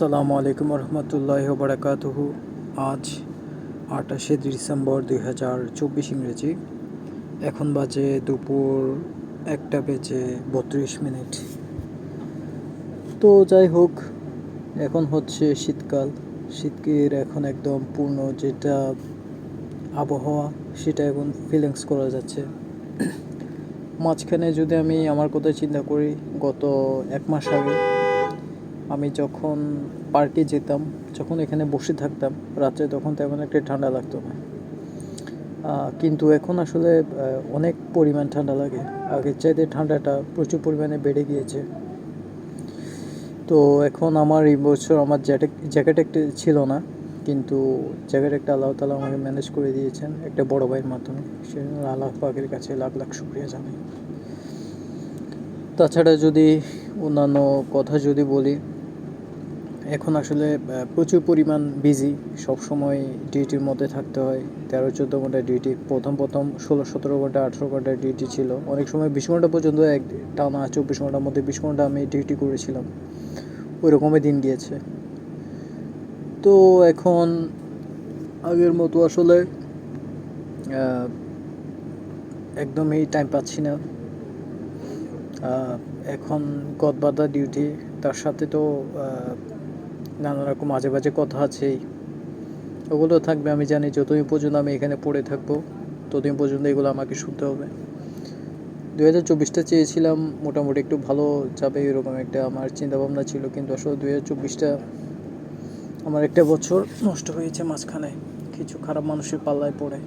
আসসালামু আলাইকুম রহমতুল্লাহ বারাকাতুহু। আজ 28শে ডিসেম্বর 2024 ইংরেজি। এখন বাজে দুপুর 1:32। তো যাই হোক, এখন হচ্ছে শীতকাল। শীতের এখন একদম পূর্ণ যেটা আবহাওয়া সেটা এখন ফিলিংস করা যাচ্ছে। মাঝখানে যদি আমি আমার কথা চিন্তা করি, গত 1 মাস আগে আমি যখন পার্কে যেতাম, যখন এখানে বসে থাকতাম রাত্রে, তখন তেমন একটা ঠান্ডা লাগতো না। কিন্তু এখন আসলে অনেক পরিমাণ ঠান্ডা লাগে। আগের চাইতে ঠান্ডাটা প্রচুর পরিমাণে বেড়ে গিয়েছে। তো এখন আমার এই বছর আমার জ্যাকেট একটা ছিল না, কিন্তু জ্যাকেট একটা আল্লাহ তাআলা আমাকে ম্যানেজ করে দিয়েছেন একটা বড় ভাইয়ের মাধ্যমে। সেজন্য আল্লাহ পাকের কাছে লাখ লাখ শুকরিয়া জানাই। তাছাড়া যদি অন্যান্য কথা যদি বলি, এখন আসলে প্রচুর পরিমাণ বিজি। সবসময় ডিউটির মধ্যে থাকতে হয়। 13-14 ঘন্টা ডিউটি। প্রথম 16-17 ঘন্টা 18 ঘন্টা ডিউটি ছিল। অনেক সময় 20 ঘন্টা পর্যন্ত টানা 24 ঘন্টার মধ্যে 20 ঘন্টা আমি ডিউটি করেছিলাম। ওই রকমই দিন গিয়েছে। তো এখন আগের মতো আসলে একদমই টাইম পাচ্ছি না। এখন গদবাঁধা ডিউটি, তার সাথে তো নানা রকম আজে বাজে কথা আছেই। ওগুলো থাকবে, আমি জানি। যতদিন পর্যন্ত আমি এখানে পড়ে থাকবো ততদিন পর্যন্ত এগুলো আমাকে শুনতে হবে। 2024টা চেয়েছিলাম মোটামুটি একটু ভালো যাবে, এরকম একটা আমার চিন্তাভাবনা ছিল। কিন্তু আসলে 2024টা আমার একটা বছর নষ্ট হয়েছে মাঝখানে কিছু খারাপ মানুষের পাল্লায় পড়ে।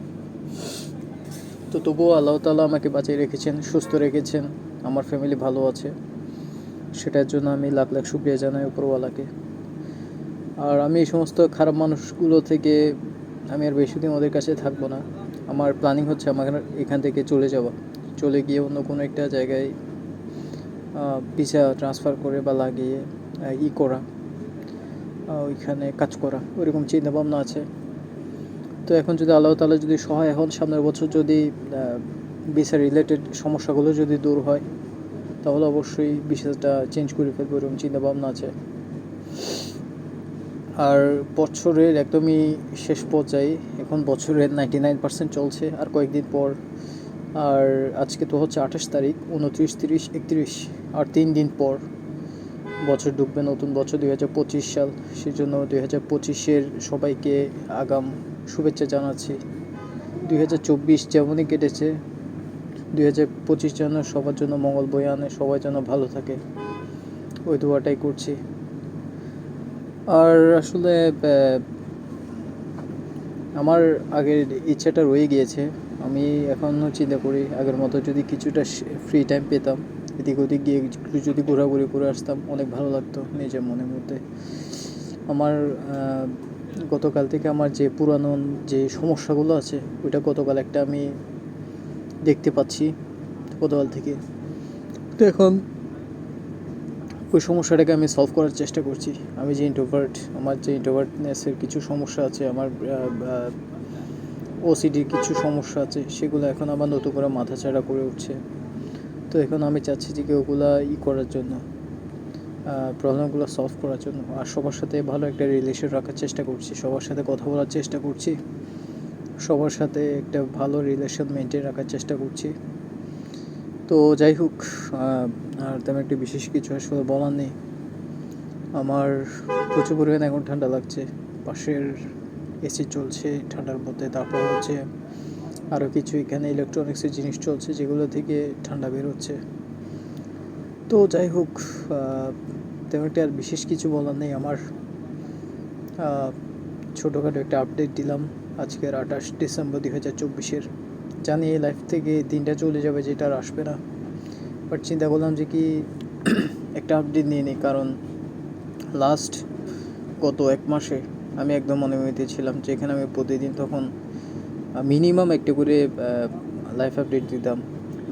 তো তবুও আল্লাহ তাআলা আমাকে বাঁচিয়ে রেখেছেন, সুস্থ রেখেছেন, আমার ফ্যামিলি ভালো আছে। সেটার জন্য আমি লাখ লাখ শুকরিয়া জানাই উপরওয়ালাকে। আর আমি এই সমস্ত খারাপ মানুষগুলো থেকে আমি আর বেশি দিন ওদের কাছে থাকবো না। আমার প্ল্যানিং হচ্ছে আমার এখান থেকে চলে যাওয়া, চলে গিয়ে অন্য কোনো একটা জায়গায় ভিসা ট্রান্সফার করে বা লাগিয়ে করা, ওইখানে কাজ করা, ওইরকম চিন্তাভাবনা আছে। তো এখন যদি আল্লাহ তাআলা যদি সহায় হন, সামনের বছর যদি ভিসা রিলেটেড সমস্যাগুলো যদি দূর হয়, তাহলে অবশ্যই ভিসাটা চেঞ্জ করে ফেলবো, এরকম চিন্তাভাবনা আছে। আর বছরের একদমই শেষ পর্যায়ে, এখন বছরের 99% চলছে। আর কয়েকদিন পর, আর আজকে তো হচ্ছে 28 তারিখ, 29, 30, 31, আর 3 দিন পর বছর ঢুকবে, নতুন বছর 2025 সাল। সেজন্য 2025-এর সবাইকে আগাম শুভেচ্ছা জানাচ্ছি। 2024 যেমনই কেটেছে, 2025 যেন সবার জন্য মঙ্গল বয়ে আনে, সবাই যেন ভালো থাকে, ওই দোয়াটাই করছি। আর আসলে আমার আগের ইচ্ছাটা রয়ে গিয়েছে। আমি এখনও চিন্তা করি, আগের মতো যদি কিছুটা ফ্রি টাইম পেতাম, এদিক ওদিক গিয়ে একটু যদি ঘোরাঘুরি করে আসতাম, অনেক ভালো লাগতো নিজের মনের মধ্যে। আমার গতকাল থেকে আমার যে পুরানো যে সমস্যাগুলো আছে, ওইটা গতকাল একটা আমি দেখতে পাচ্ছি গতকাল থেকে। তো এখন ওই সমস্যাটাকে আমি সলভ করার চেষ্টা করছি। আমি যে ইন্ট্রোভার্ট, আমার যে ইন্ট্রোভার্টনেসের কিছু সমস্যা আছে, আমার ওসিডির কিছু সমস্যা আছে, সেগুলো এখন আবার নতুন করে মাথাচাড়া করে উঠছে। তো এখন আমি চাচ্ছি যে ওগুলা করার জন্য, প্রবলেমগুলো সলভ করার জন্য। আর সবার সাথে ভালো একটা রিলেশন রাখার চেষ্টা করছি, সবার সাথে কথা বলার চেষ্টা করছি, সবার সাথে একটা ভালো রিলেশন মেনটেন রাখার চেষ্টা করছি। তো যাই হোক, আর তেমন একটা বিশেষ কিছু আসলে বলার নেই। আমার প্রচুর পরিমাণে এখন ঠান্ডা লাগছে। পাশের এসি চলছে ঠান্ডার মধ্যে, তারপর হচ্ছে আরও কিছু এখানে ইলেকট্রনিক্সের জিনিস চলছে যেগুলো থেকে ঠান্ডা বের হচ্ছে। তো যাই হোক, তেমন একটা আর বিশেষ কিছু বলার নেই আমার। ছোটোখাটো একটা আপডেট দিলাম আজকের 28 ডিসেম্বর 2024-এর। জানি এই লাইফ থেকে দিনটা চলে যাবে, যেটা আর আসবে না, বাট চিন্তা করলাম যে কি একটা আপডেট নিয়ে নিই। কারণ লাস্ট গত 1 মাসে আমি একদম মনোনীত ছিলাম, যেখানে আমি প্রতিদিন তখন মিনিমাম একটা করে লাইফ আপডেট দিতাম,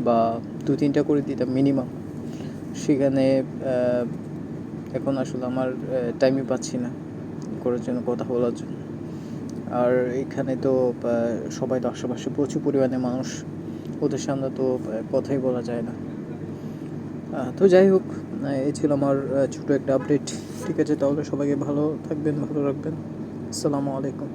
বা 2-3টা করে দিতাম মিনিমাম। সেখানে এখন আসলে আমার টাইমই পাচ্ছি না করার জন্য, কথা বলার জন্য। আর এখানে তো সবাই তো আশেপাশে প্রচুর পরিমাণে মানুষ, ওদের সামনে তো কথাই বলা যায় না। তো যাই হোক, এই ছিল আমার ছোটো একটা আপডেট। ঠিক আছে, তাহলে সবাইকে ভালো থাকবেন, ভালো রাখবেন। আসসালামু আলাইকুম।